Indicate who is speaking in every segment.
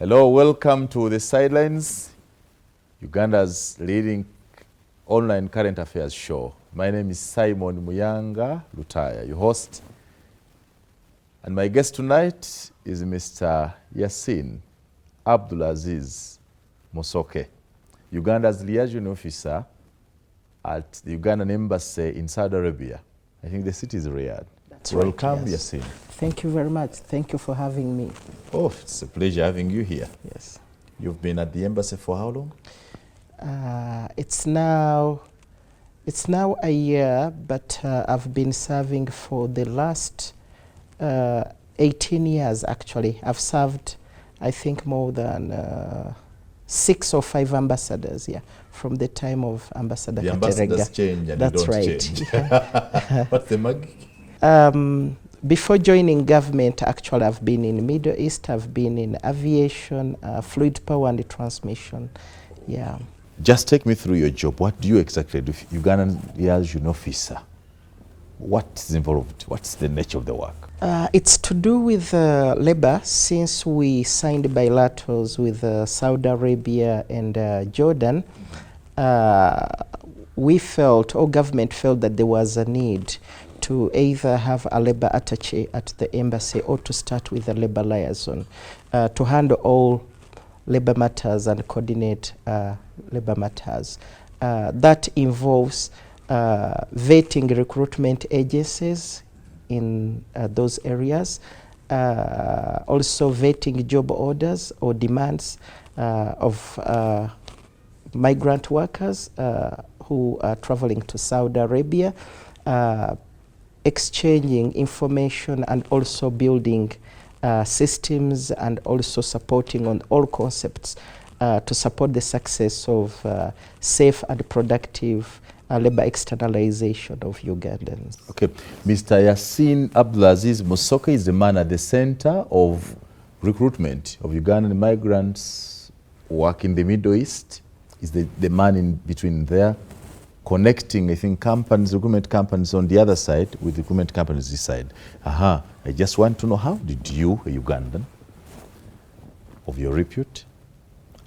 Speaker 1: Hello, welcome to The Sidelines, Uganda's leading online current affairs show. My name is Simon Muyanga Lutaya, your host. And my guest tonight is Mr Yasin Abdulaziz Musoke, Uganda's liaison officer at the Ugandan embassy in Saudi Arabia. I think the city is Riyadh.
Speaker 2: That's
Speaker 1: Welcome,
Speaker 2: right, yes.
Speaker 1: Yasin.
Speaker 2: Thank you very much. Thank you for having me.
Speaker 1: Oh, it's a pleasure having you here.
Speaker 2: Yes.
Speaker 1: You've been at the embassy for how long?
Speaker 2: It's now a year, but I've been serving for the last 18 years, actually. I've served, I think, more than 6 or 5 ambassadors, yeah, from the time of Ambassador Katerega.
Speaker 1: The ambassadors change and
Speaker 2: That's
Speaker 1: you don't
Speaker 2: right.
Speaker 1: change. What's the magic?
Speaker 2: Before joining government, actually, I've been in the Middle East, I've been in aviation, fluid power and transmission, yeah.
Speaker 1: Just take me through your job. What do you exactly do? Ugandan liaison officer. What's involved? What's the nature of the work?
Speaker 2: It's to do with labor. Since we signed bilaterals with Saudi Arabia and Jordan, we felt, or government felt, that there was a need to either have a labor attaché at the embassy or to start with a labor liaison to handle all labor matters and coordinate labor matters. That involves vetting recruitment agencies in those areas, also vetting job orders or demands of migrant workers who are traveling to Saudi Arabia, exchanging information and also building systems and also supporting on all concepts to support the success of safe and productive labor externalization of Ugandans.
Speaker 1: Okay, Mr. Yasin Abdulaziz Musoke is the man at the center of recruitment of Ugandan migrants who work in the Middle East. Is the man in between there, connecting, I think, companies, recruitment companies on the other side with recruitment companies this side. I just want to know, how did you, a Ugandan of your repute,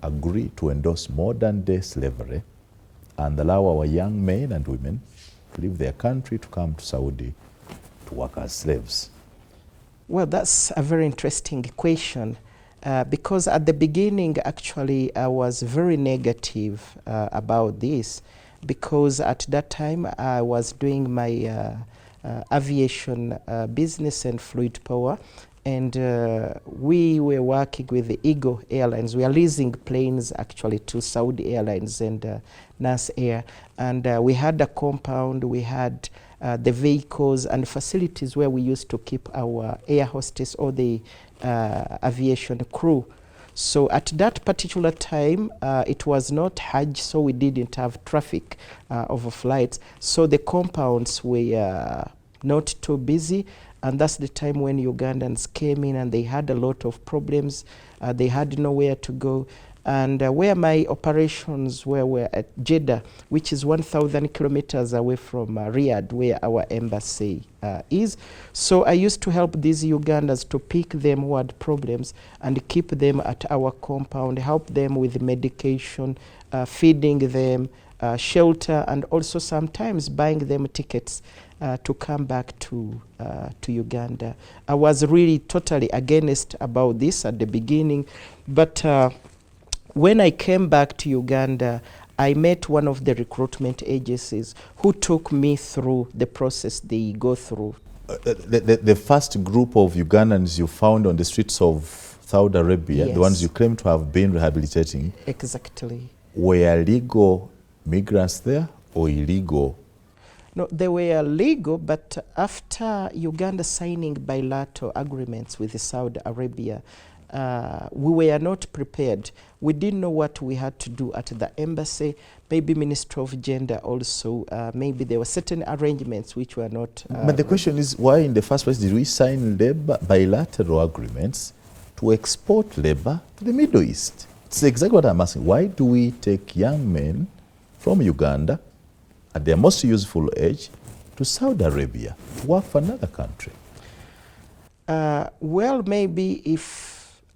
Speaker 1: agree to endorse modern-day slavery and allow our young men and women to leave their country to come to Saudi to work as slaves?
Speaker 2: Well, that's a very interesting question because at the beginning, actually, I was very negative about this because at that time I was doing my aviation business and fluid power, and we were working with the Eagle Airlines. We are leasing planes actually to Saudi Airlines and NAS Air, and we had a compound, we had the vehicles and facilities where we used to keep our air hostess or the aviation crew. So at that particular time, it was not Hajj, so we didn't have traffic over flights. So the compounds were not too busy, and that's the time when Ugandans came in and they had a lot of problems. They had nowhere to go. And where my operations were at Jeddah, which is 1,000 kilometers away from Riyadh, where our embassy is. So I used to help these Ugandans to pick them who had problems and keep them at our compound, help them with medication, feeding them, shelter, and also sometimes buying them tickets to come back to Uganda. I was really totally against about this at the beginning, but when I came back to Uganda, I met one of the recruitment agencies who took me through the process they go through.
Speaker 1: The first group of Ugandans you found on the streets of Saudi Arabia,
Speaker 2: Yes.
Speaker 1: the ones you claim to have been rehabilitating,
Speaker 2: Exactly.
Speaker 1: were legal migrants there or illegal?
Speaker 2: No, they were legal, but after Uganda signing bilateral agreements with Saudi Arabia, we were not prepared. We didn't know what we had to do at the embassy. Maybe Ministry of Gender also. Maybe there were certain arrangements which were not.
Speaker 1: But the question is, why in the first place did we sign labor bilateral agreements to export labor to the Middle East? It's exactly what I'm asking. Why do we take young men from Uganda at their most useful age to Saudi Arabia to work for another country?
Speaker 2: Well, maybe if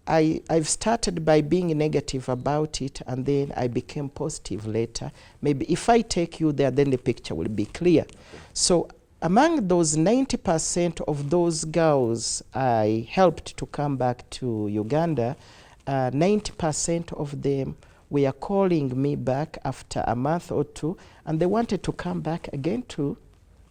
Speaker 2: I've started by being negative about it, and then I became positive later. Maybe if I take you there, then the picture will be clear. So among those 90% of those girls I helped to come back to Uganda, 90% of them were calling me back after a month or two, and they wanted to come back again to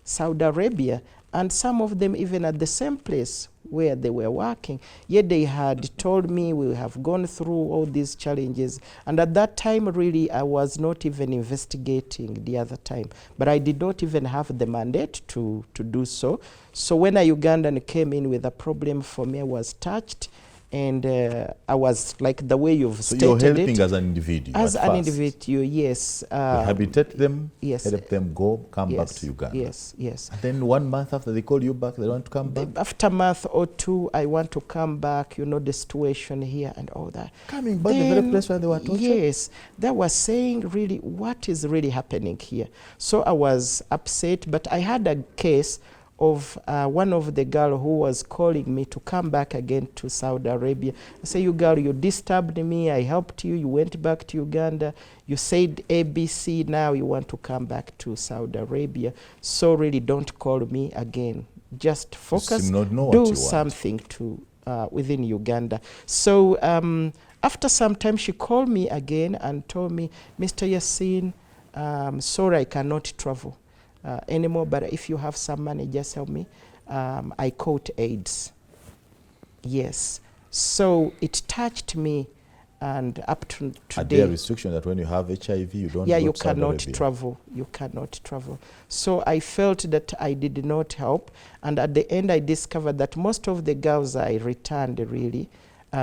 Speaker 2: Saudi Arabia, and some of them even at the same place where they were working. Yet they had told me, we have gone through all these challenges. And at that time, really, I was not even investigating the other time. But I did not even have the mandate to do so. So when a Ugandan came in with a problem for me, I was touched. And I was like the way you've stated it.
Speaker 1: So you're helping as an individual?
Speaker 2: As an individual, yes.
Speaker 1: Rehabilitate them,
Speaker 2: yes.
Speaker 1: help them come back to Uganda.
Speaker 2: Yes, yes.
Speaker 1: And then 1 month after they call you back, they want to come back?
Speaker 2: After a month or two, I want to come back, you know, the situation here and all that.
Speaker 1: Coming back the very place where they were tortured?
Speaker 2: Yes. They were saying, really, what is really happening here? So I was upset, but I had a case of one of the girl who was calling me to come back again to Saudi Arabia. I say, you girl, you disturbed me, I helped you, you went back to Uganda, you said ABC, now you want to come back to Saudi Arabia. So really don't call me again. Just focus, do something to within Uganda. So after some time she called me again and told me, Mr. Yasin, sorry I cannot travel anymore, but if you have some money, just help me. I caught AIDS. Yes. So it touched me, and up to today. Are there
Speaker 1: restrictions that when you have HIV, you don't?
Speaker 2: Yeah, you cannot travel. You cannot travel. So I felt that I did not help, and at the end I discovered that most of the girls I returned, really,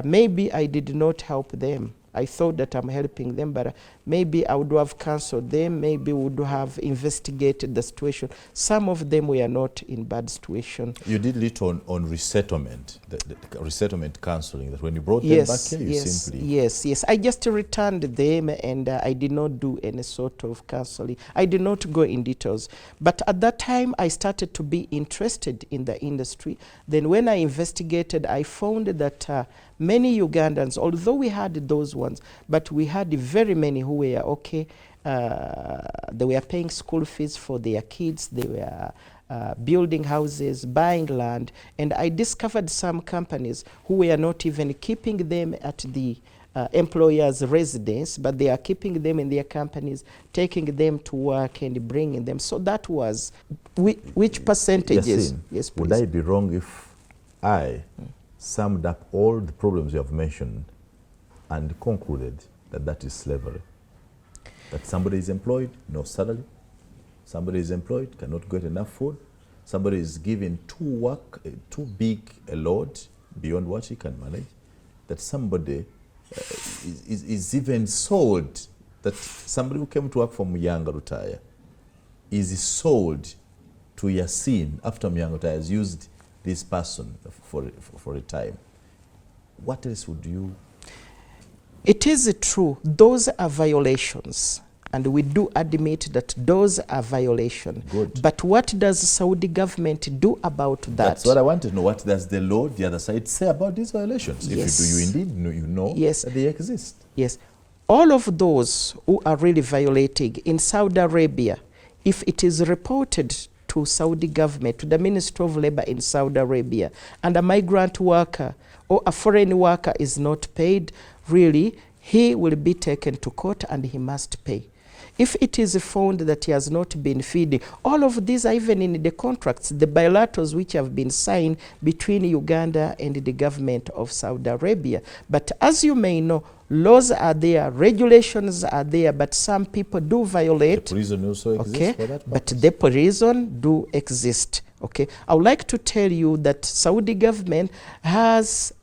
Speaker 2: maybe I did not help them. I thought that I'm helping them, but maybe I would have counseled them, maybe would have investigated the situation. Some of them were not in bad situation.
Speaker 1: You did little on resettlement, the resettlement counseling, that when you brought them back here, you simply...
Speaker 2: Yes. I just returned them, and I did not do any sort of counseling. I did not go in details. But at that time, I started to be interested in the industry. Then when I investigated, I found that many Ugandans, although we had those ones, but we had very many who were okay. They were paying school fees for their kids. They were building houses, buying land. And I discovered some companies who were not even keeping them at the employer's residence, but they are keeping them in their companies, taking them to work and bringing them. So that was, which percentages? Yes, please.
Speaker 1: Would I be wrong if I summed up all the problems you have mentioned and concluded that that is slavery? That somebody is employed, no salary. Somebody is employed, cannot get enough food. Somebody is given too big a load beyond what he can manage. That somebody is even sold. That somebody who came to work for Muyanga Rutaya is sold to Yasin after Muyanga Rutaya has used this person for a time. What else would you?
Speaker 2: It is true. Those are violations. And we do admit that those are violations.
Speaker 1: Good.
Speaker 2: But what does the Saudi government do about that?
Speaker 1: That's what I want to know. What does the law, the other side, say about these violations?
Speaker 2: Yes.
Speaker 1: If you indeed know
Speaker 2: yes.
Speaker 1: that they exist.
Speaker 2: Yes. All of those who are really violating in Saudi Arabia, if it is reported to Saudi government, to the Ministry of Labor in Saudi Arabia, and a migrant worker or a foreign worker is not paid, really, he will be taken to court and he must pay. If it is found that he has not been feeding, all of these are even in the contracts, the bilaterals which have been signed between Uganda and the government of Saudi Arabia. But as you may know, laws are there, regulations are there, but some people do violate.
Speaker 1: The prison also exists for that purpose.
Speaker 2: But the prison do exist. Okay, I would like to tell you that Saudi government has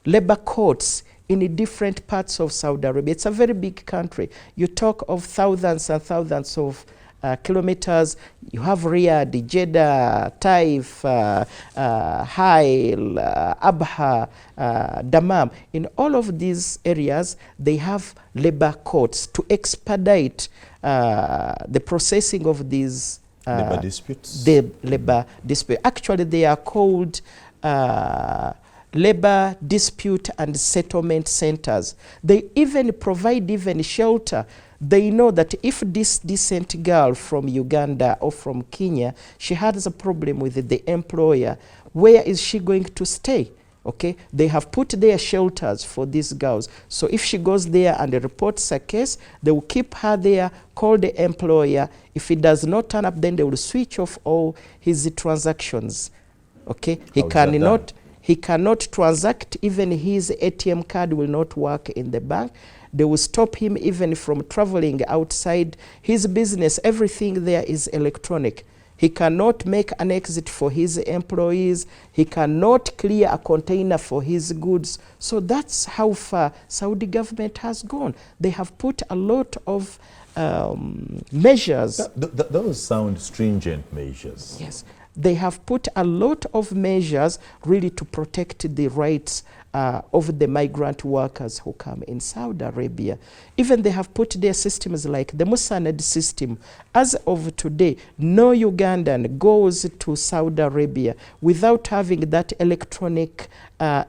Speaker 2: labor courts in different parts of Saudi Arabia. It's a very big country. You talk of thousands and thousands of kilometers. You have Riyadh, Jeddah, Taif, Hail, Abha, Dammam. In all of these areas, they have labor courts to expedite the processing of these
Speaker 1: labor disputes.
Speaker 2: The labor dispute. Actually, they are called labor dispute and settlement centers. They even provide even shelter. They know that if this decent girl from Uganda or from Kenya, she has a problem with the employer, where is she going to stay? Okay, they have put their shelters for these girls. So if she goes there and reports a case, they will keep her there, call the employer. If it does not turn up, then they will switch off all his transactions. Okay, he cannot transact. Even his ATM card will not work in the bank. They will stop him even from traveling outside his business. Everything there is electronic. He cannot make an exit for his employees. He cannot clear a container for his goods. So that's how far Saudi government has gone. They have put a lot of measures.
Speaker 1: Those sound stringent measures.
Speaker 2: Yes. They have put a lot of measures really to protect the rights of the migrant workers who come in Saudi Arabia. Even they have put their systems like the Musanad system. As of today, no Ugandan goes to Saudi Arabia without having that electronic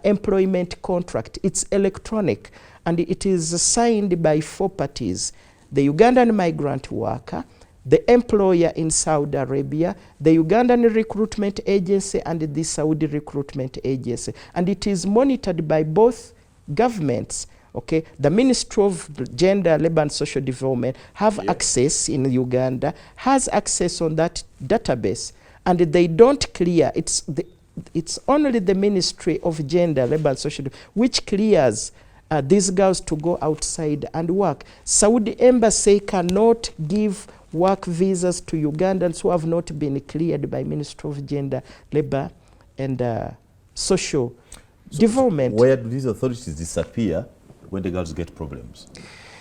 Speaker 2: employment contract. It's electronic, and it is signed by 4 parties: the Ugandan migrant worker, the employer in Saudi Arabia, the Ugandan recruitment agency, and the Saudi recruitment agency. And it is monitored by both governments. Okay, the Ministry of Gender, Labour and Social Development have access in Uganda, has access on that database, and they don't clear. It's only the Ministry of Gender, Labour and Social Development which clears these girls to go outside and work. Saudi embassy cannot give work visas to Ugandans who have not been cleared by Ministry of Gender, Labour and Social Development.
Speaker 1: Where do these authorities disappear when the girls get problems?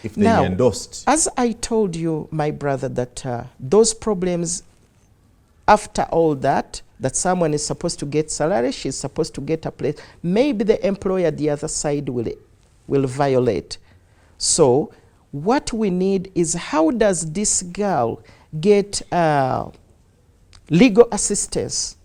Speaker 1: If they
Speaker 2: now,
Speaker 1: endorsed.
Speaker 2: As I told you, my brother, that those problems, after all that someone is supposed to get salary, she's supposed to get a place, maybe the employer, the other side, will violate. So what we need is, how does this girl get legal assistance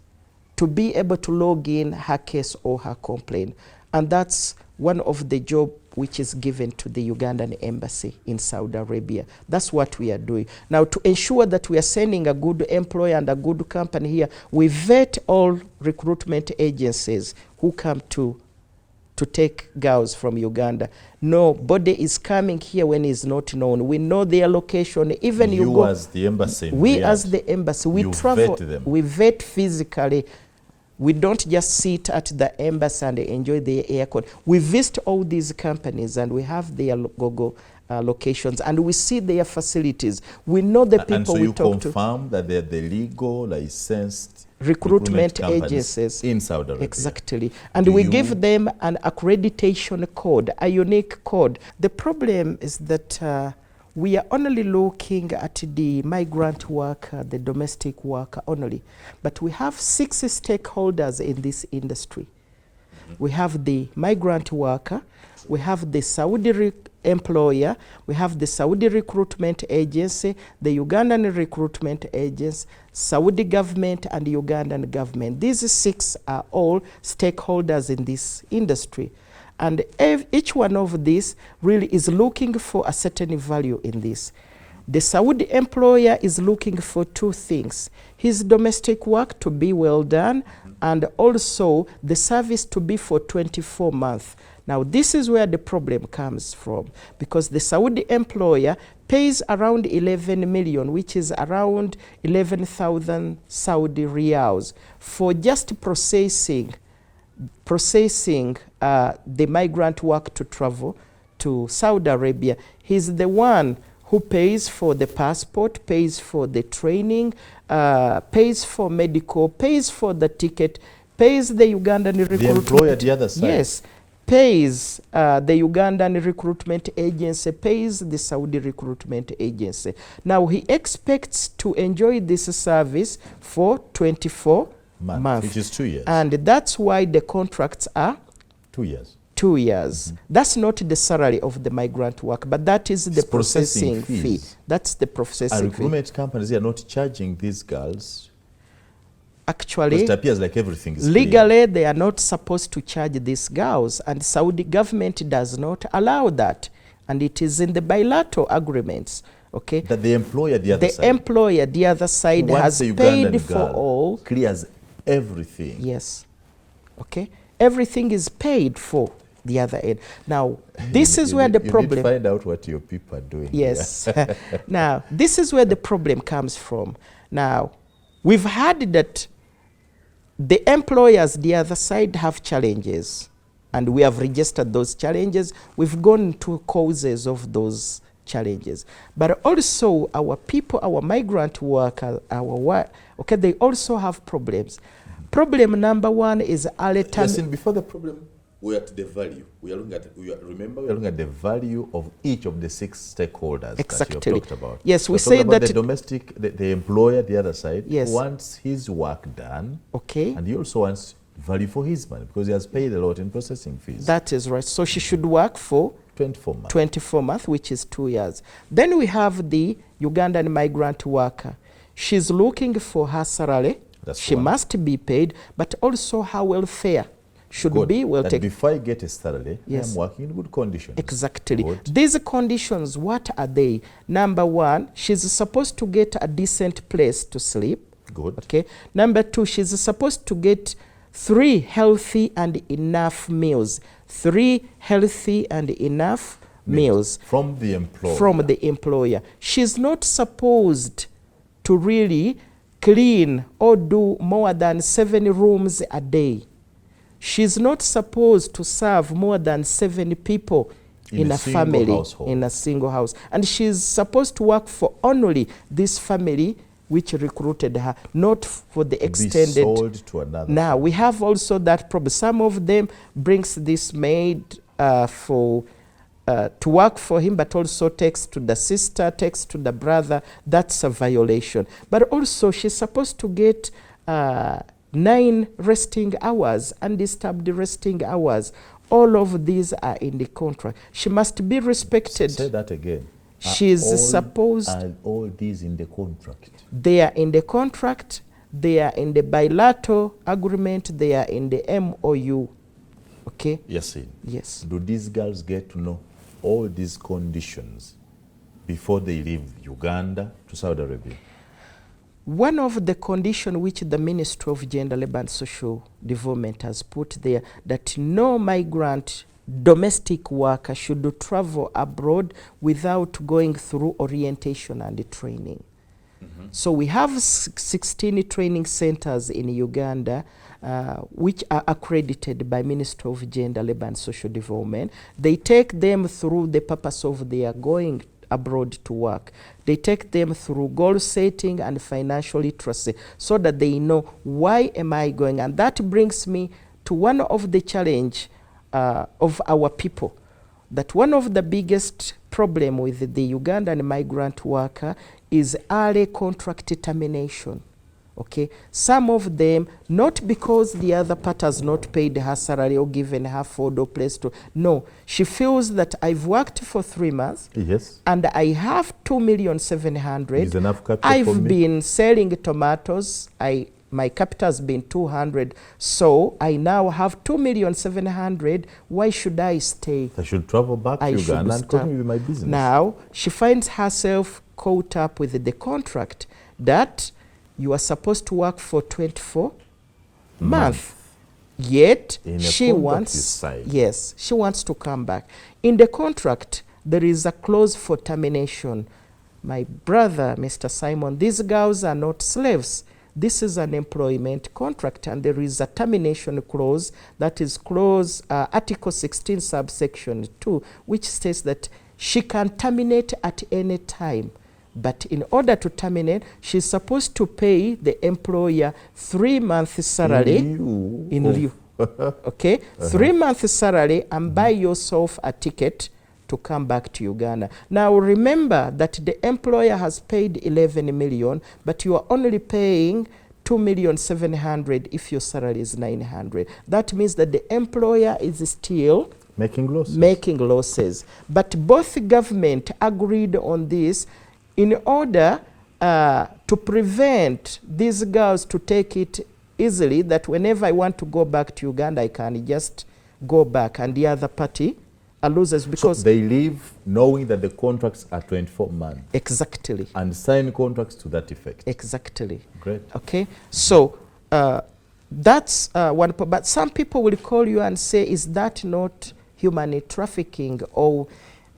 Speaker 2: to be able to log in her case or her complaint? And that's one of the job which is given to the Ugandan embassy in Saudi Arabia. That's what we are doing. Now, to ensure that we are sending a good employer and a good company here, we vet all recruitment agencies who come to take girls from Uganda. Nobody is coming here when it's not known. We know their location. Even you
Speaker 1: as the embassy.
Speaker 2: We as the embassy, we travel.
Speaker 1: Vet them.
Speaker 2: We vet physically. We don't just sit at the embassy and enjoy the aircon. We visit all these companies and we have their locations and we see their facilities. We know the people
Speaker 1: and so
Speaker 2: we talk to.
Speaker 1: you confirm that they're the legal, licensed
Speaker 2: recruitment agencies
Speaker 1: in Saudi Arabia.
Speaker 2: Exactly. And we give them an accreditation code, a unique code. The problem is that we are only looking at the migrant worker, the domestic worker only. But we have 6 stakeholders in this industry. We have the migrant worker, we have the Saudi employer, we have the Saudi recruitment agency, the Ugandan recruitment agency, Saudi government, and the Ugandan government. These 6 are all stakeholders in this industry. And each one of these really is looking for a certain value in this. The Saudi employer is looking for 2 things: his domestic work to be well done, and also the service to be for 24 months. Now, this is where the problem comes from, because the Saudi employer pays around 11 million, which is around 11,000 Saudi riyals, for just processing the migrant work to travel to Saudi Arabia. He's the one who pays for the passport, pays for the training, pays for medical, pays for the ticket, pays the Ugandan recruitment.
Speaker 1: The employer, the other side.
Speaker 2: Yes, pays the Ugandan recruitment agency, pays the Saudi recruitment agency. Now, he expects to enjoy this service for 24 months.
Speaker 1: Which is 2 years.
Speaker 2: And that's why the contracts are
Speaker 1: 2 years.
Speaker 2: 2 years. That's not the salary of the migrant worker, but that is the processing fee. That's the processing fee.
Speaker 1: And recruitment companies are not charging these girls
Speaker 2: actually,
Speaker 1: it appears like everything is
Speaker 2: legally, they are not supposed to charge these girls, and Saudi government does not allow that, and it is in the bilateral agreements. Okay,
Speaker 1: that the employer, the other side,
Speaker 2: the other side has paid for all,
Speaker 1: clears everything.
Speaker 2: Yes. Okay, everything is paid for the other end. Now, this is where the problem.
Speaker 1: You need to find out what your people are doing.
Speaker 2: Yes. Now, this is where the problem comes from. Now, we've heard that the employers, the other side, have challenges, and we have registered those challenges. We've gone to causes of those challenges, but also our people, our migrant workers, okay, they also have problems. Problem number one is
Speaker 1: Listen, before the problem, we are at the value. We are looking at. Remember, we are looking at the value of each of the 6 stakeholders
Speaker 2: exactly.
Speaker 1: that you have talked about.
Speaker 2: Yes, we say that
Speaker 1: the domestic, the employer, the other side,
Speaker 2: yes,
Speaker 1: wants his work done.
Speaker 2: Okay.
Speaker 1: And he also wants value for his money because he has paid a lot in processing fees.
Speaker 2: That is right. So she should work for
Speaker 1: 24 months.
Speaker 2: 24 months, which is 2 years. Then we have the Ugandan migrant worker. She's looking for her salary. She must be paid, but also her welfare should be well taken.
Speaker 1: Before I get a salary,
Speaker 2: yes,
Speaker 1: I'm working in good conditions.
Speaker 2: Exactly.
Speaker 1: Good.
Speaker 2: These conditions, what are they? Number one, she's supposed to get a decent place to sleep.
Speaker 1: Good.
Speaker 2: Okay. Number two, she's supposed to get 3 healthy and enough meals. 3 healthy and enough meals.
Speaker 1: From the employer.
Speaker 2: From the employer. She's not supposed to really clean or do more than 7 rooms a day. She's not supposed to serve more than 7 people in a family, household. In a single house. And she's supposed to work for only this family which recruited her, not for the extended.
Speaker 1: Be sold to another.
Speaker 2: Now, we have also that problem. Some of them brings this maid to work for him, but also takes to the sister, takes to the brother. That's a violation. But also, she's supposed to get 9 resting hours, undisturbed resting hours. All of these are in the contract. She must be respected.
Speaker 1: Say that again.
Speaker 2: She's supposed.
Speaker 1: Are all these in the contract?
Speaker 2: They are in the contract. They are in the bilateral agreement. They are in the MOU. Okay?
Speaker 1: Yes.
Speaker 2: Yes.
Speaker 1: Do these girls get to know all these conditions before they leave Uganda to Saudi Arabia?
Speaker 2: One of the conditions which the Ministry of Gender, Labour and Social Development has put there, that no migrant domestic worker should travel abroad without going through orientation and training. Mm-hmm. So we have 16 training centers in Uganda which are accredited by Ministry of Gender, Labour and Social Development. They take them through the purpose of their going abroad to work. They take them through goal setting and financial literacy so that they know, why am I going? And that brings me to one of the challenge of our people, that one of the biggest problem with the Ugandan migrant worker is early contract termination. Okay, some of them, not because the other part has not paid her salary or given her food or place to, no, she feels that I've worked for 3 months,
Speaker 1: yes,
Speaker 2: and I have 2,700,000.
Speaker 1: Is enough capital
Speaker 2: I've
Speaker 1: for me?
Speaker 2: been selling tomatoes. My capital has been 200, so I now have 2,700,000. Why should I stay?
Speaker 1: I should travel back to Uganda and continue with my business.
Speaker 2: Now she finds herself caught up with the contract that you are supposed to work for 24 months. Yet she wants, yes, she wants to come back. In the contract, there is a clause for termination. My brother, Mr. Simon, these girls are not slaves. This is an employment contract, and there is a termination clause, that is clause Article 16 subsection 2, which states that she can terminate at any time. But in order to terminate, she's supposed to pay the employer 3 months salary in lieu. Okay? 3 months salary and buy yourself a ticket to come back to Uganda. Now remember that the employer has paid 11 million, but you are only paying 2,700,000 if your salary is 900. That means that the employer is still
Speaker 1: making losses.
Speaker 2: But both government agreed on this in order to prevent these girls to take it easily that whenever I want to go back to Uganda, I can just go back, and the other party are losers because...
Speaker 1: So they leave knowing that the contracts are 24 months.
Speaker 2: Exactly.
Speaker 1: And sign contracts to that effect.
Speaker 2: Exactly.
Speaker 1: Great.
Speaker 2: Okay, so that's one, but some people will call you and say, is that not human trafficking, or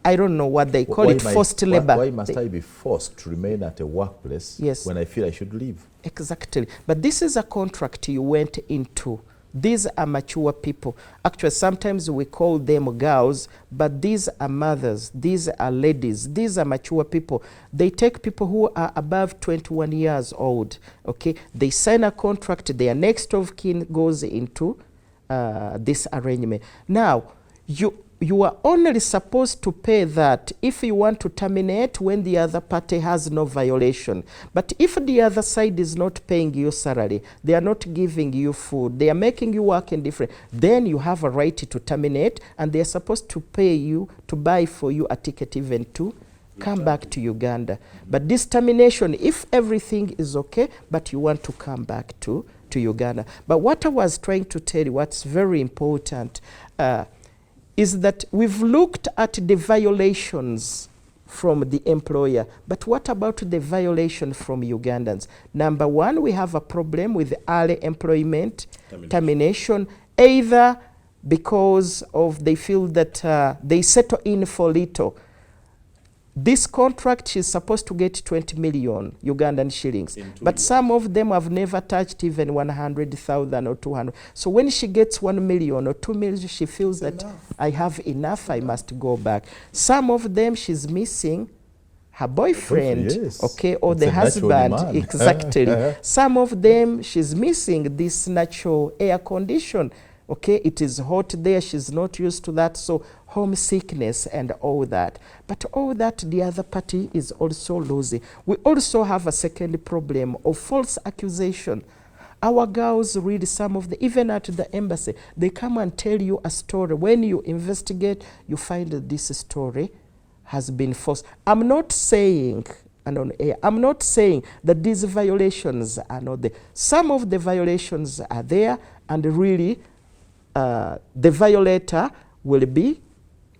Speaker 2: I don't know what they call it, forced labor?
Speaker 1: Why must I be forced to remain at a workplace when I feel I should leave?
Speaker 2: Exactly. But this is a contract you went into. These are mature people. Actually, sometimes we call them girls, but these are mothers, these are ladies, these are mature people. They take people who are above 21 years old, okay? They sign a contract, their next of kin goes into this arrangement. Now, you are only supposed to pay that if you want to terminate when the other party has no violation. But if the other side is not paying you salary, they are not giving you food, they are making you work in different, then you have a right to terminate, and they are supposed to pay you, to buy for you a ticket even to come back to Uganda. But this termination, if everything is okay, but you want to come back to Uganda. But what I was trying to tell you, what's very important, is that we've looked at the violations from the employer, but what about the violation from Ugandans? Number one, we have a problem with early employment termination, either because of they feel that they settle in for little. This contract is supposed to get 20 million Ugandan shillings, but some of them have never touched even 100,000 or 200. So when she gets 1 million or 2 million, she feels that I have enough, I must go back. Some of them, she's missing her boyfriend, okay, or the husband, exactly. Some of them, she's missing this natural air condition. Okay, it is hot there, she's not used to that, so homesickness and all that. But all that, the other party is also losing. We also have a second problem of false accusation. Our girls read some of the, even at the embassy, they come and tell you a story. When you investigate, you find that this story has been false. I'm not saying, and on air, I'm not saying that these violations are not there. Some of the violations are there, and really, the violator will be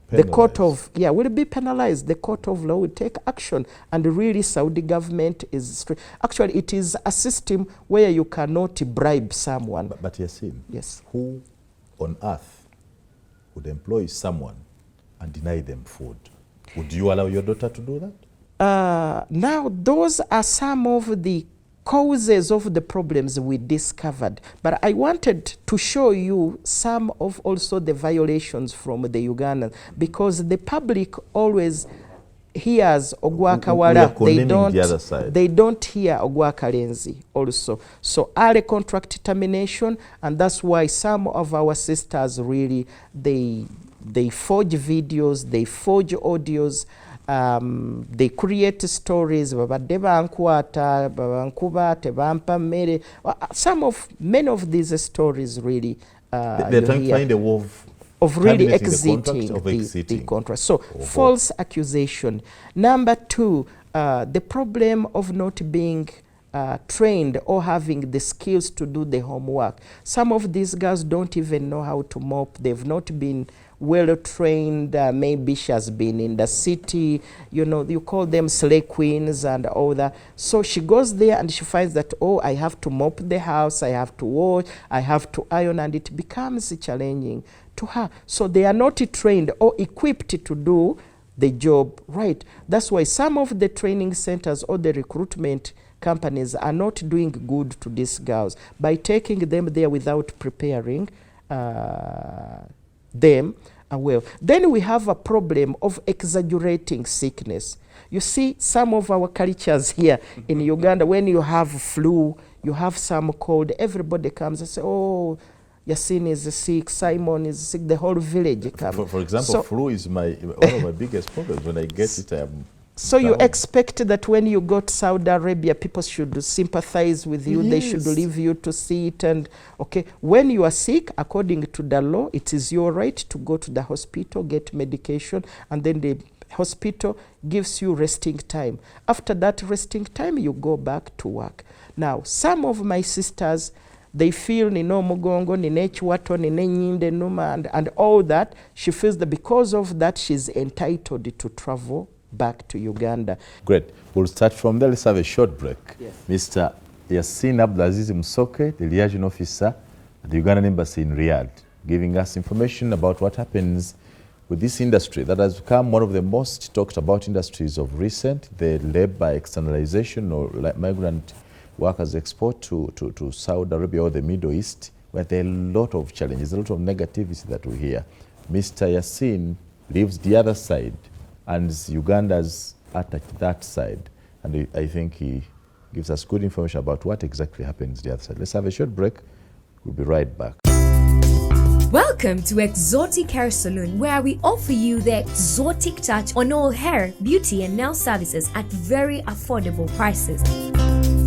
Speaker 2: penalized. The court of, will be penalized. The court of law will take action, and really Saudi government is strict. Actually, it is a system where you cannot bribe someone.
Speaker 1: But Yasin,
Speaker 2: yes,
Speaker 1: who on earth would employ someone and deny them food? Would you allow your daughter to do that?
Speaker 2: Now, those are some of the causes of the problems we discovered, but I wanted to show you some of also the violations from the Ugandans, because the public always hears Ogwakawala, they don't hear Ogwakalenzi also. So early contract termination, and that's why some of our sisters really, they forge videos, they forge audios, they create stories. Many of these stories really
Speaker 1: they're trying to find a way
Speaker 2: of really exiting the contract. So false accusation. Number two, the problem of not being trained or having the skills to do the homework. Some of these girls don't even know how to mop. They've not been well trained. Maybe she has been in the city, you know, you call them slay queens and all that. So she goes there and she finds that, oh, I have to mop the house, I have to wash, I have to iron, and it becomes challenging to her. So they are not trained or equipped to do the job right. That's why some of the training centers or the recruitment companies are not doing good to these girls by taking them there without preparing them well. Then we have a problem of exaggerating sickness. You see, some of our cultures here in Uganda, when you have flu, you have some cold, everybody comes and say, oh, Yasin is sick, Simon is sick, the whole village comes.
Speaker 1: For example, flu is one of my biggest problems. When I get it, I am
Speaker 2: so down. You expect that when you go to Saudi Arabia, people should sympathize with you, they should leave you to see it, and okay, when you are sick, according to the law, it is your right to go to the hospital, get medication, and then the hospital gives you resting time. After that resting time, you go back to work. Now, some of my sisters, they feel nina omugongo, nina ekiwato, nina enyindo ennuma, and all that. She feels that because of that she's entitled to travel back to Uganda.
Speaker 1: Great. We'll start from there. Let's have a short break.
Speaker 2: Yes.
Speaker 1: Mr Yasin Abdulaziz Musoke, the liaison officer at the Ugandan Embassy in Riyadh, giving us information about what happens with this industry that has become one of the most talked about industries of recent, the labor externalization or migrant workers export to Saudi Arabia or the Middle East, where there are a lot of challenges, a lot of negativity that we hear. Mr Yasin lives the other side and Uganda's at that side. And I think he gives us good information about what exactly happens the other side. Let's have a short break. We'll be right back.
Speaker 3: Welcome to Exotic Hair Salon, where we offer you the exotic touch on all hair, beauty and nail services at very affordable prices.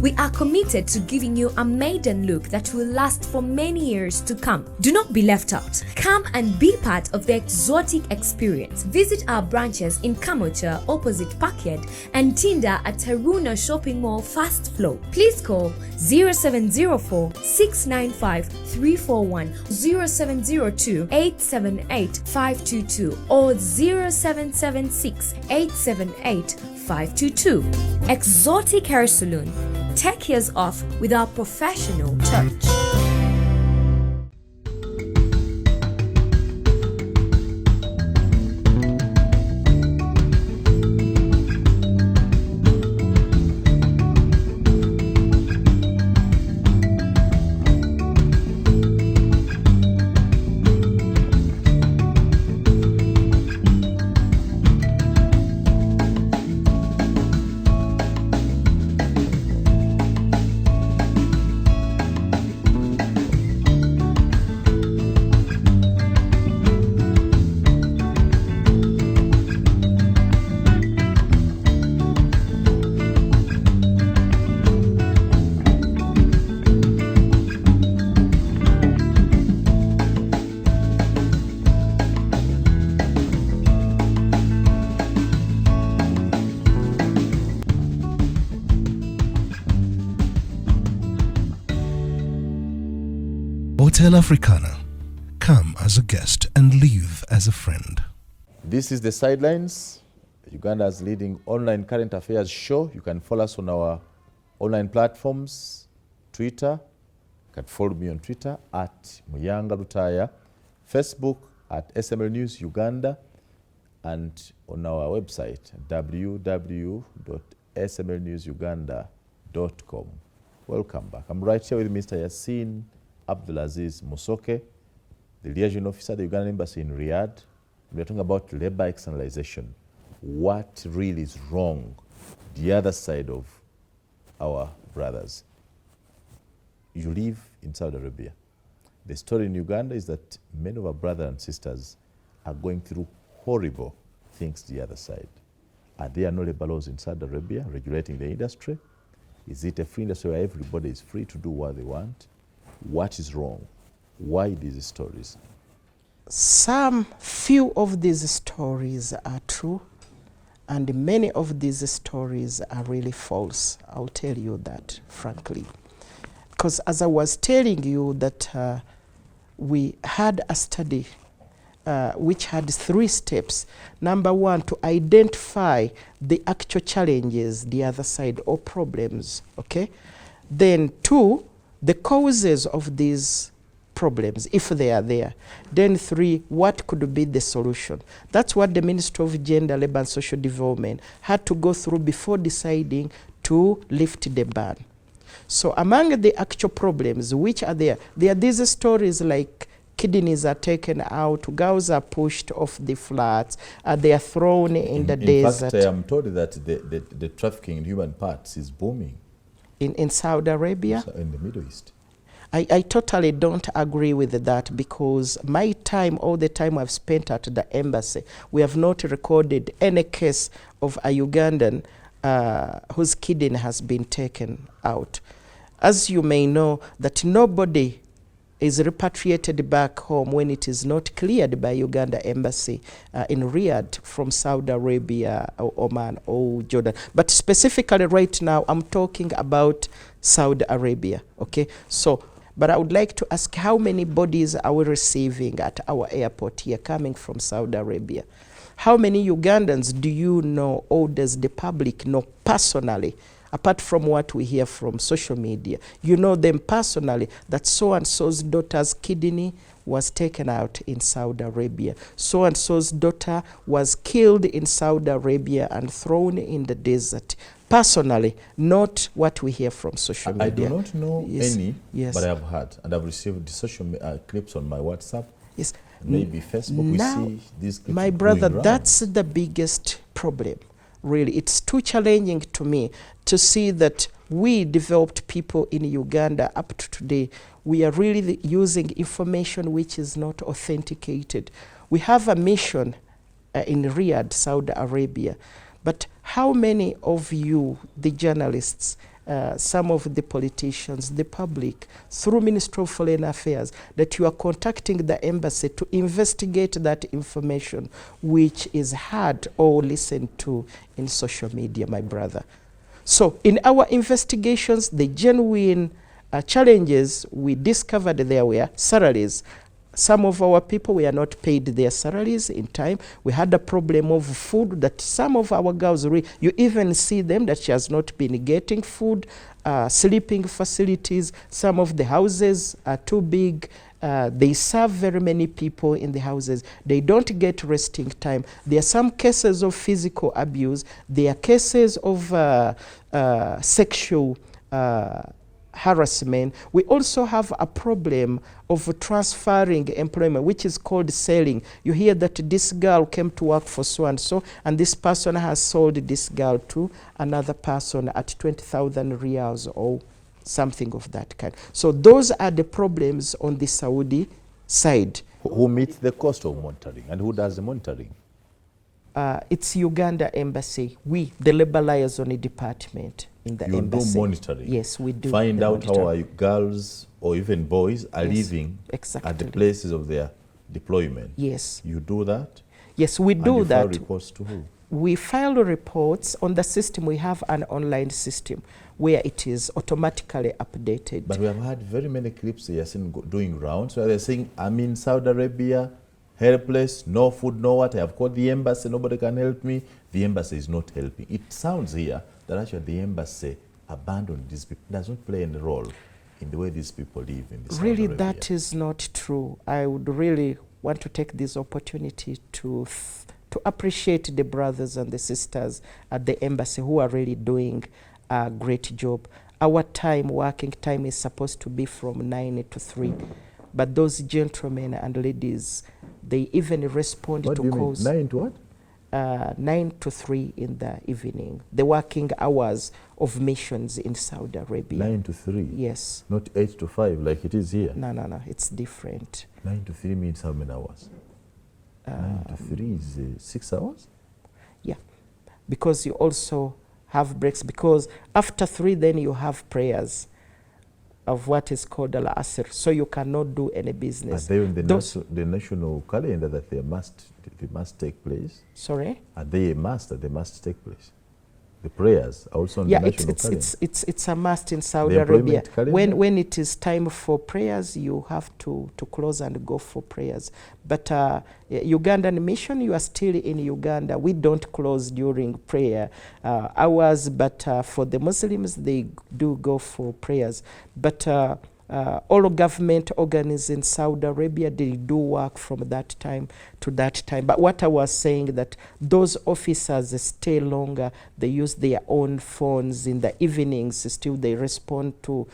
Speaker 3: We are committed to giving you a maiden look that will last for many years to come. Do not be left out. Come and be part of the exotic experience. Visit our branches in Kamocha opposite Parkhead and Tinda at Haruna Shopping Mall Fast Flow. Please call 0704 695 341, 0702 878 522 or 0776 878 522. Exotic Hair Salon. Take yours off with our professional touch.
Speaker 4: Hotel Africana. Come as a guest and leave as a friend.
Speaker 1: This is The Sidelines, Uganda's leading online current affairs show. You can follow us on our online platforms, Twitter. You can follow me on Twitter at Muyanga Lutaya, Facebook at SML News Uganda, and on our website www.smlnewsuganda.com. Welcome back. I'm right here with Mr. Yasin Abdulaziz Musoke, the liaison officer at the Ugandan Embassy in Riyadh. We're talking about labor externalization. What really is wrong the other side of our brothers? You live in Saudi Arabia. The story in Uganda is that many of our brothers and sisters are going through horrible things the other side. Are there no labor laws in Saudi Arabia regulating the industry? Is it a free industry where everybody is free to do what they want? What is wrong? Why these stories?
Speaker 2: Few of these stories are true, and many of these stories are really false. I'll tell you that, frankly. Because as I was telling you that we had a study which had 3 steps. Number 1, to identify the actual challenges, the other side, or problems, okay? Then 2, the causes of these problems, if they are there. Then 3, what could be the solution? That's what the Ministry of Gender, Labour and Social Development had to go through before deciding to lift the ban. So among the actual problems which are there are these stories like kidneys are taken out, girls are pushed off the flats, they are thrown in the desert.
Speaker 1: In fact, I am told that the trafficking in human parts is booming.
Speaker 2: In Saudi Arabia?
Speaker 1: In the Middle East.
Speaker 2: I totally don't agree with that, because my time, all the time I've spent at the embassy, we have not recorded any case of a Ugandan whose kidney has been taken out. As you may know, that nobody is repatriated back home when it is not cleared by Uganda embassy in Riyadh from Saudi Arabia or Oman or Jordan. But specifically right now, I'm talking about Saudi Arabia, okay? So But I would like to ask, how many bodies are we receiving at our airport here coming from Saudi Arabia? How many Ugandans do you know, or does the public know personally, apart from what we hear from social media? You know them personally, that so-and-so's daughter's kidney was taken out in Saudi Arabia. So-and-so's daughter was killed in Saudi Arabia and thrown in the desert. Personally, not what we hear from social media.
Speaker 1: I do not know any,
Speaker 2: yes.
Speaker 1: but I have heard, and I've received the social clips on my WhatsApp.
Speaker 2: Yes.
Speaker 1: Maybe Facebook,
Speaker 2: now,
Speaker 1: we see these clips.
Speaker 2: My brother,
Speaker 1: going
Speaker 2: that's the biggest problem, really. It's too challenging to me to see that we developed people in Uganda up to today, we are really using information which is not authenticated. We have a mission in Riyadh, Saudi Arabia, but how many of you, the journalists, some of the politicians, the public, through Ministry of Foreign Affairs, that you are contacting the embassy to investigate that information which is heard or listened to in social media, my brother? So in our investigations, the genuine challenges we discovered there were salaries. Some of our people were not paid their salaries in time. We had a problem of food, that some of our girls, you even see them that she has not been getting food, sleeping facilities. Some of the houses are too big. They serve very many people in the houses. They don't get resting time. There are some cases of physical abuse. There are cases of sexual harassment. We also have a problem of transferring employment, which is called selling. You hear that this girl came to work for so-and-so, and this person has sold this girl to another person at 20,000 riyals or something of that kind. So those are the problems on the Saudi side.
Speaker 1: Who meets the cost of monitoring, and who does the monitoring?
Speaker 2: It's Uganda Embassy. We, the Labor Liaison Department in the embassy.
Speaker 1: You do monitoring?
Speaker 2: Yes, we do.
Speaker 1: Find out how our girls or even boys are living at the places of their deployment.
Speaker 2: Yes.
Speaker 1: You do that?
Speaker 2: Yes, we do that.
Speaker 1: And you file reports to who?
Speaker 2: We file reports on the system. We have an online system where it is automatically updated.
Speaker 1: But we have had very many clips they are seen doing rounds where they're saying, I'm in Saudi Arabia, helpless, no food, no water. I have called the embassy, nobody can help me. The embassy is not helping. It sounds here that actually the embassy abandoned these people, does not play any role in the way these people live in this Saudi Arabia.
Speaker 2: That is not true. I would really want to take this opportunity to appreciate the brothers and the sisters at the embassy who are really doing a great job. Our time, working time, is supposed to be from 9 to 3. But those gentlemen and ladies, they even respond to calls.
Speaker 1: 9 to what?
Speaker 2: 9 to 3 in the evening. The working hours of missions in Saudi Arabia.
Speaker 1: 9 to 3?
Speaker 2: Yes.
Speaker 1: Not 8 to 5 like it is here?
Speaker 2: No. It's different.
Speaker 1: 9 to 3 means how many hours? 9 to 3 is 6 hours?
Speaker 2: Yeah. Because you also have breaks. Because after 3, then you have prayers of what is called al-asr, so you cannot do any business.
Speaker 1: Are they in the national calendar that they must take place?
Speaker 2: Sorry?
Speaker 1: Are they a must that they must take place? The prayers are also on the national calendar?
Speaker 2: It's a must in Saudi Arabia. When it is time for prayers, you have to close and go for prayers. But Ugandan mission, you are still in Uganda. We don't close during prayer hours, but for the Muslims, they do go for prayers. But all government organs in Saudi Arabia, they do work from that time to that time. But what I was saying, that those officers stay longer. They use their own phones in the evenings. Still, they respond to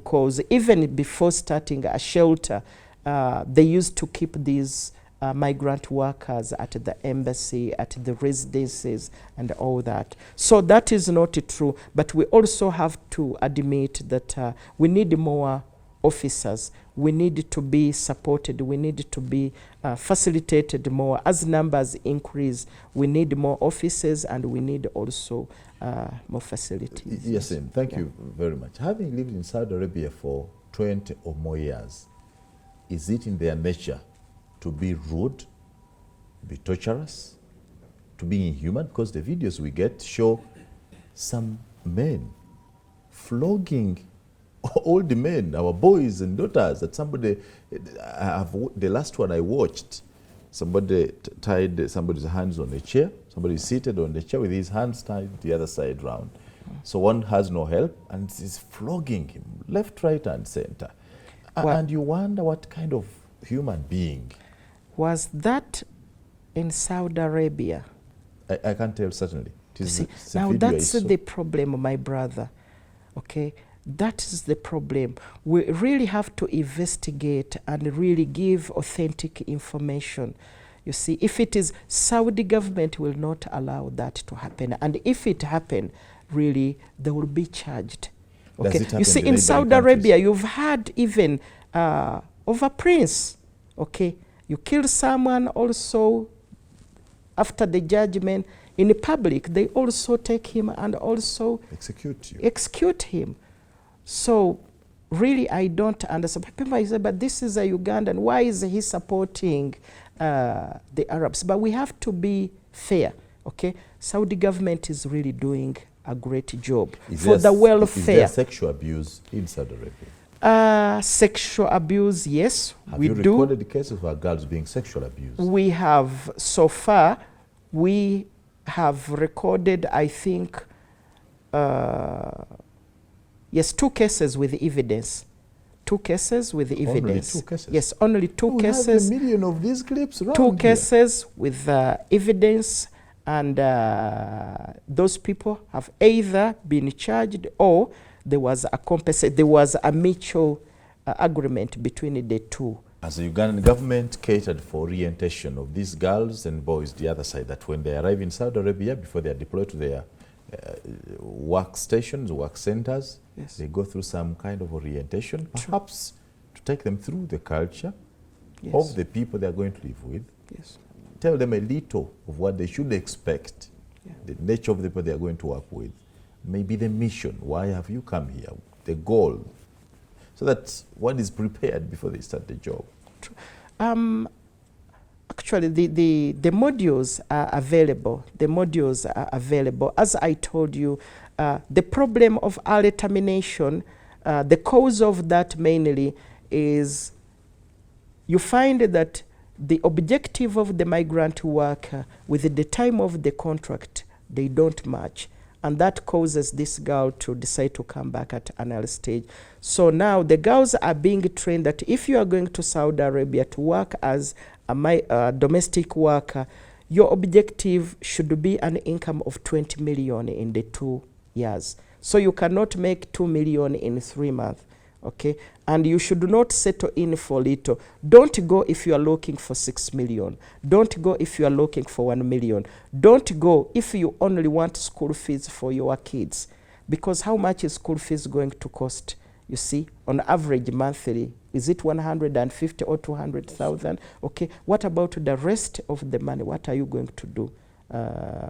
Speaker 2: calls. Even before starting a shelter, they used to keep these migrant workers at the embassy, at the residences, and all that. So that is not true. But we also have to admit that we need more officers. We need to be supported. We need to be facilitated more. As numbers increase, we need more officers, and we need also more facilities.
Speaker 1: Yes, thank you very much. Having lived in Saudi Arabia for 20 or more years, is it in their nature to be rude, be torturous, to be inhuman? Because the videos we get show some men flogging old men, our boys and daughters, that somebody, the last one I watched, somebody tied somebody's hands on a chair, somebody seated on the chair with his hands tied the other side round. So one has no help and is flogging him, left, right, and center. And you wonder what kind of human being.
Speaker 2: Was that in Saudi Arabia?
Speaker 1: I can't tell certainly.
Speaker 2: See, now that's the problem, my brother. Okay, that is the problem. We really have to investigate and really give authentic information. You see, if it is, Saudi government will not allow that to happen. And if it happen, really, they will be charged. Okay, you see, in Saudi Arabia, you've had even of a prince. Okay, you kill someone also after the judgment. In the public, they also take him and also execute him. So really, I don't understand. People say, but this is a Ugandan. Why is he supporting the Arabs? But we have to be fair, okay? Saudi government is really doing a great job for the welfare.
Speaker 1: Is there sexual abuse in Saudi Arabia?
Speaker 2: Sexual abuse, yes, we do.
Speaker 1: Have you recorded the cases of girls being sexually abused?
Speaker 2: We have, so far, we have recorded, I think, yes, 2 cases with evidence. 2 cases with evidence.
Speaker 1: Only 2 cases?
Speaker 2: Yes, only 2 cases.
Speaker 1: We have a million of these clips around
Speaker 2: 2 cases with evidence, and those people have either been charged or there was a mutual agreement between the 2.
Speaker 1: As the Ugandan government catered for orientation of these girls and boys, the other side, that when they arrive in Saudi Arabia, before they are deployed to their work stations, work centers,
Speaker 2: yes,
Speaker 1: they go through some kind of orientation, perhaps to take them through the culture,
Speaker 2: yes,
Speaker 1: of the people they are going to live with.
Speaker 2: Yes.
Speaker 1: Tell them a little of what they should expect,
Speaker 2: yeah,
Speaker 1: the nature of the people they are going to work with, maybe the mission, why have you come here, the goal, so that one is prepared before they start the job.
Speaker 2: Actually, the modules are available. The modules are available. As I told you, the problem of early termination, the cause of that mainly is you find that the objective of the migrant worker with the time of the contract, they don't match. And that causes this girl to decide to come back at an early stage. So now the girls are being trained that if you are going to Saudi Arabia to work as a domestic worker, your objective should be an income of 20 million in the 2 years. So you cannot make 2 million in 3 months, okay? And you should not settle in for little. Don't go if you are looking for 6 million. Don't go if you are looking for 1 million. Don't go if you only want school fees for your kids. Because how much is school fees going to cost? You see, on average monthly, is it 150 or 200,000? Okay, what about the rest of the money? What are you going to do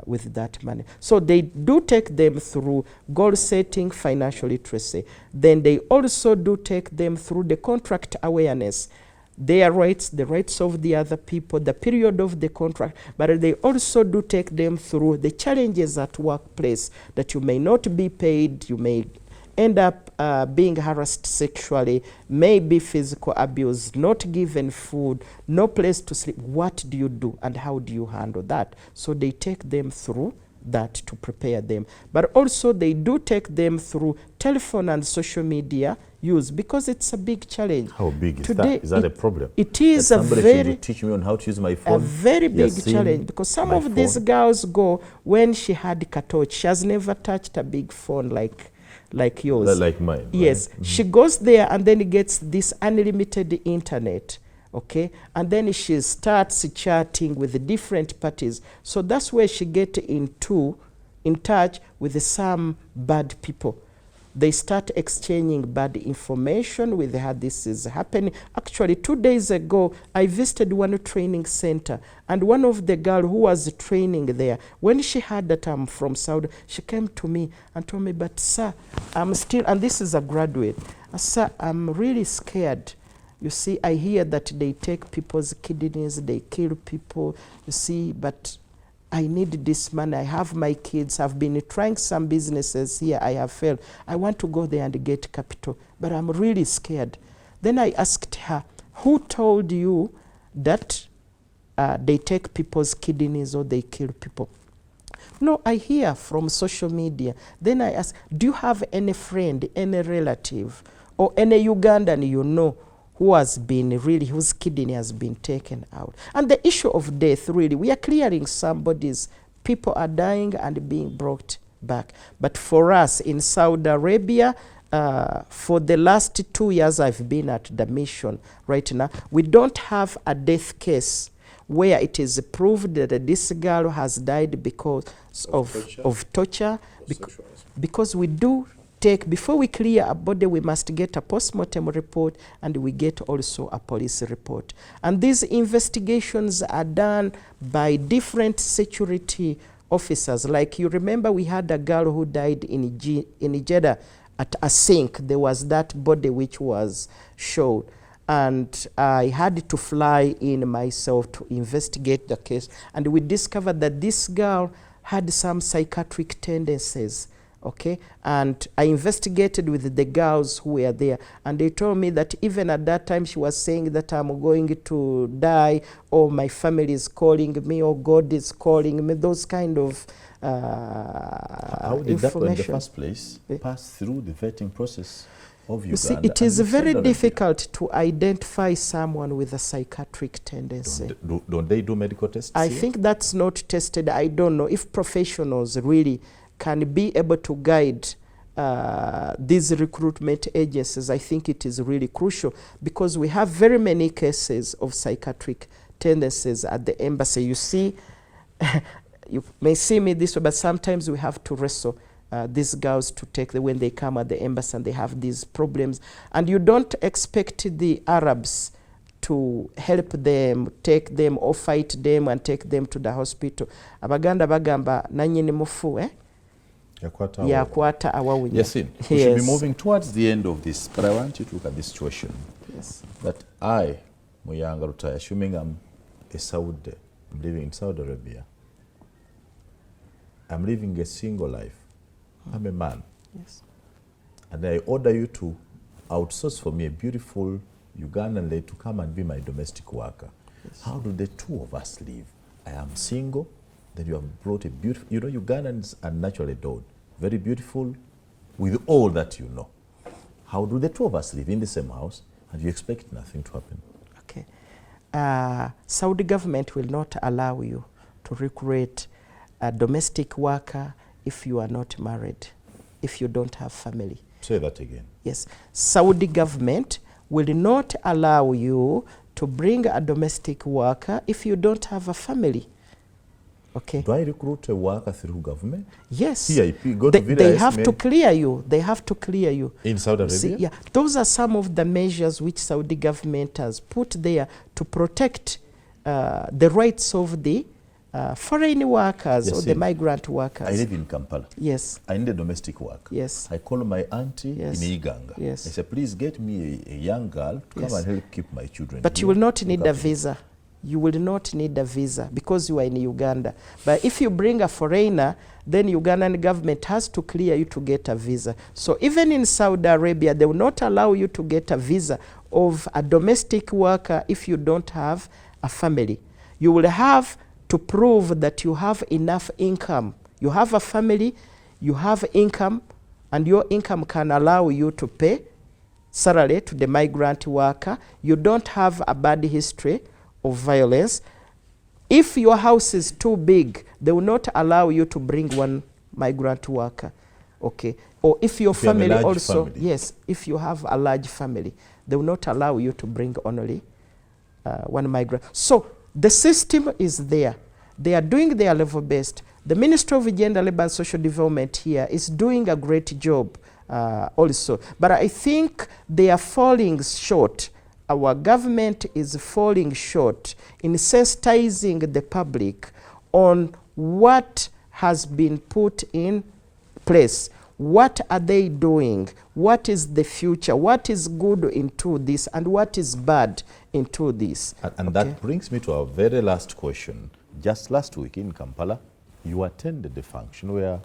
Speaker 2: with that money? So they do take them through goal setting, financial literacy. Then they also do take them through the contract awareness, their rights, the rights of the other people, the period of the contract, but they also do take them through the challenges at workplace, that you may not be paid, you may end up being harassed sexually, maybe physical abuse, not given food, no place to sleep. What do you do and how do you handle that? So they take them through that to prepare them. But also they do take them through telephone and social media use, because it's a big challenge.
Speaker 1: How big is
Speaker 2: today,
Speaker 1: that? Is that a problem?
Speaker 2: It is
Speaker 1: that
Speaker 2: a
Speaker 1: very... teach me on how to use my phone?
Speaker 2: A very big challenge, because some of these girls go, when she had Katoch, she has never touched a big phone like yours.
Speaker 1: Like mine.
Speaker 2: Yes.
Speaker 1: Right? Mm-hmm.
Speaker 2: She goes there and then gets this unlimited internet, okay? And then she starts chatting with the different parties. So that's where she gets in touch with some bad people. They start exchanging bad information with her. This is happening. Actually, 2 days ago, I visited one training center, and one of the girls who was training there, when she heard that I'm from Saudi, she came to me and told me, but sir, I'm still, and this is a graduate, sir, I'm really scared. You see, I hear that they take people's kidneys, they kill people, you see, but I need this money. I have my kids. I've been trying some businesses here. I have failed. I want to go there and get capital, but I'm really scared. Then I asked her, who told you that they take people's kidneys or they kill people? No, I hear from social media. Then I ask, do you have any friend, any relative, or any Ugandan you know who has been really, whose kidney has been taken out? And the issue of death, really, we are clearing somebody's, people are dying and being brought back. But for us in Saudi Arabia, for the last 2 years I've been at the mission right now, we don't have a death case where it is proved that this girl has died because of torture. Because we do take, before we clear a body, we must get a post-mortem report, and we get also a police report. And these investigations are done by different security officers. Like you remember, we had a girl who died in Jeddah at a sink. There was that body which was showed. And I had to fly in myself to investigate the case. And we discovered that this girl had some psychiatric tendencies, okay? And I investigated with the girls who were there. And they told me that even at that time, she was saying that I'm going to die, or my family is calling me, or God is calling me, those kind of
Speaker 1: How did that in the first place pass through the vetting process of Uganda?
Speaker 2: You see, it is very difficult to identify someone with a psychiatric tendency.
Speaker 1: Don't they do medical tests?
Speaker 2: I think that's not tested. I don't know if professionals really can be able to guide these recruitment agencies. I think it is really crucial, because we have very many cases of psychiatric tendencies at the embassy. You see, you may see me this way, but sometimes we have to wrestle these girls to take when they come at the embassy and they have these problems. And you don't expect the Arabs to help them, take them, or fight them and take them to the hospital. Abaganda bagamba nanyini mufu, yakwata awawunya.
Speaker 1: Yasin, we should be moving towards the end of this, but I want you to look at this situation.
Speaker 2: Yes.
Speaker 1: That I, Muyanga Rutai, assuming I'm a Saudi, I'm living in Saudi Arabia, I'm living a single life. I'm a man.
Speaker 2: Yes.
Speaker 1: And I order you to outsource for me a beautiful Ugandan lady to come and be my domestic worker. Yes. How do the two of us live? I am single, then you have brought a beautiful, you know, Ugandans are naturally adored, very beautiful, with all that you know. How do the two of us live in the same house, and you expect nothing to happen?
Speaker 2: Okay. Saudi government will not allow you to recruit a domestic worker if you are not married, if you don't have family.
Speaker 1: Say that again.
Speaker 2: Yes. Saudi government will not allow you to bring a domestic worker if you don't have a family. Okay.
Speaker 1: Do I recruit a worker through government?
Speaker 2: Yes.
Speaker 1: CIP, go to
Speaker 2: they have to clear you. They have to clear you.
Speaker 1: In Saudi Arabia?
Speaker 2: See, yeah. Those are some of the measures which Saudi government has put there to protect the rights of the foreign workers, yes, or the migrant workers.
Speaker 1: I live in Kampala.
Speaker 2: Yes.
Speaker 1: I need a domestic work.
Speaker 2: Yes.
Speaker 1: I call my auntie,
Speaker 2: yes,
Speaker 1: in Uganda.
Speaker 2: Yes.
Speaker 1: I say, please get me a young girl to, yes, come and help keep my children.
Speaker 2: But you will not need a visa. You will not need a visa because you are in Uganda. But if you bring a foreigner, then Ugandan government has to clear you to get a visa. So even in Saudi Arabia, they will not allow you to get a visa of a domestic worker if you don't have a family. You will have to prove that you have enough income. You have a family, you have income, and your income can allow you to pay salary to the migrant worker. You don't have a bad history of violence. If your house is too big, they will not allow you to bring one migrant worker. Okay. Or if your family also, family. Yes, if you have a large family, they will not allow you to bring only one migrant. So the system is there. They are doing their level best. The Ministry of Gender, Labour and Social Development here is doing a great job also. But I think they are falling short. Our government is falling short in sensitizing the public on what has been put in place. What are they doing? What is the future? What is good into this and what is bad into this?
Speaker 1: And okay, that brings me to our very last question. just last week in Kampala, you attended the function where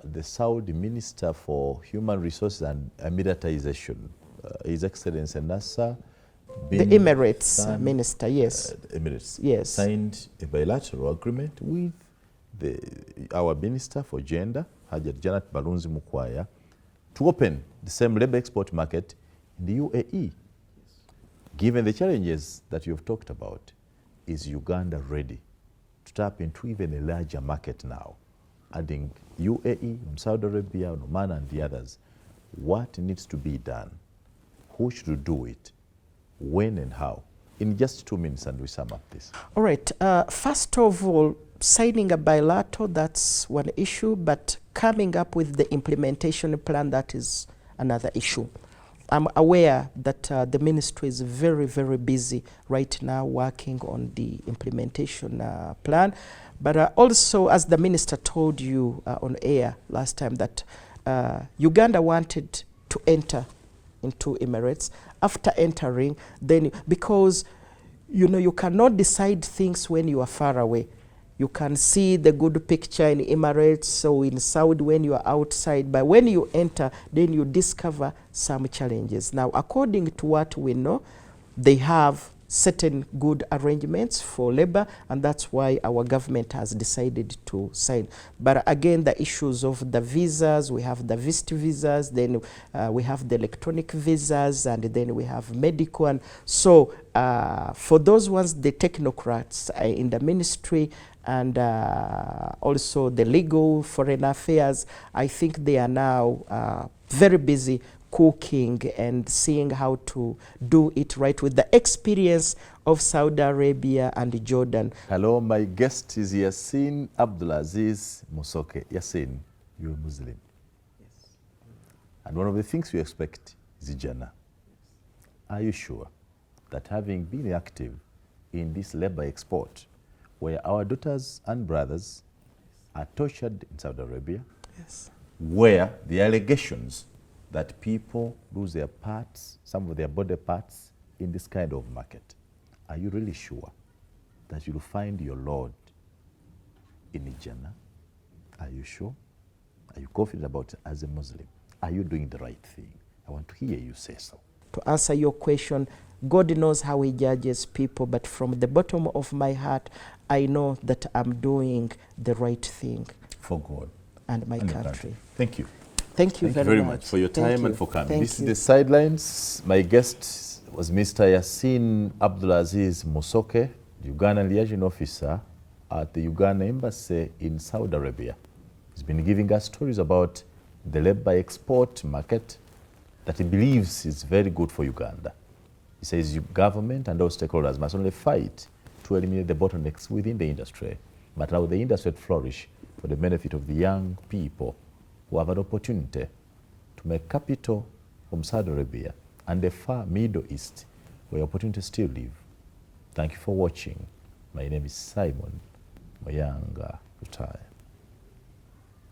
Speaker 1: the Saudi Minister for Human Resources and Militarization, His Excellency Nasser
Speaker 2: the Emirates Minister, yes.
Speaker 1: Emirates,
Speaker 2: yes,
Speaker 1: signed a bilateral agreement with our Minister for Gender, Hajat Janet Balunzi Mukwaya, to open the same labor export market in the UAE. Given the challenges that you've talked about, is Uganda ready to tap into even a larger market now, adding UAE, Saudi Arabia, Oman, and the others? What needs to be done? Who should do it? When and how? In just 2 minutes, and we sum up this.
Speaker 2: All right. First of all, signing a bilateral, that's one issue, but coming up with the implementation plan, that is another issue. I'm aware that the ministry is very, very busy right now working on the implementation plan. But also, as the minister told you on air last time, that Uganda wanted to enter into Emirates. After entering, then, because you know you cannot decide things when you are far away. You can see the good picture in Emirates, so in Saudi when you are outside, but when you enter, then you discover some challenges. Now, according to what we know, they have certain good arrangements for labor, and that's why our government has decided to sign. But again, the issues of the visas, we have the visit visas, then we have the electronic visas, and then we have medical. And so for those ones, the technocrats in the ministry and also the legal foreign affairs, I think they are now very busy cooking and seeing how to do it right with the experience of Saudi Arabia and Jordan.
Speaker 1: Hello, my guest is Yasin Abdulaziz Musoke. Yasin, you're a Muslim.
Speaker 2: Yes.
Speaker 1: And one of the things you expect is Jannah. Are you sure that having been active in this labor export, where our daughters and brothers are tortured in Saudi Arabia,
Speaker 2: yes,
Speaker 1: where the allegations that people lose their parts, some of their body parts, in this kind of market, are you really sure that you'll find your Lord in Jannah? Are you sure? Are you confident about it as a Muslim? Are you doing the right thing? I want to hear you say so.
Speaker 2: To answer your question, God knows how he judges people, but from the bottom of my heart, I know that I'm doing the right thing.
Speaker 1: For God.
Speaker 2: And my country.
Speaker 1: Thank you.
Speaker 2: Thank you
Speaker 1: very much for your time and for coming.
Speaker 2: Thank
Speaker 1: This
Speaker 2: you.
Speaker 1: is The Sidelines. My guest was Mr. Yasin Abdulaziz Musoke, Ugandan Liaison Officer at the Uganda Embassy in Saudi Arabia. He's been giving us stories about the labor export market that he believes is very good for Uganda. He says government and all stakeholders must only fight to eliminate the bottlenecks within the industry, but allow the industry to flourish for the benefit of the young people who have an opportunity to make capital from Saudi Arabia and the far Middle East, where opportunities still live. Thank you for watching. My name is Simon Moyanga Rutaya.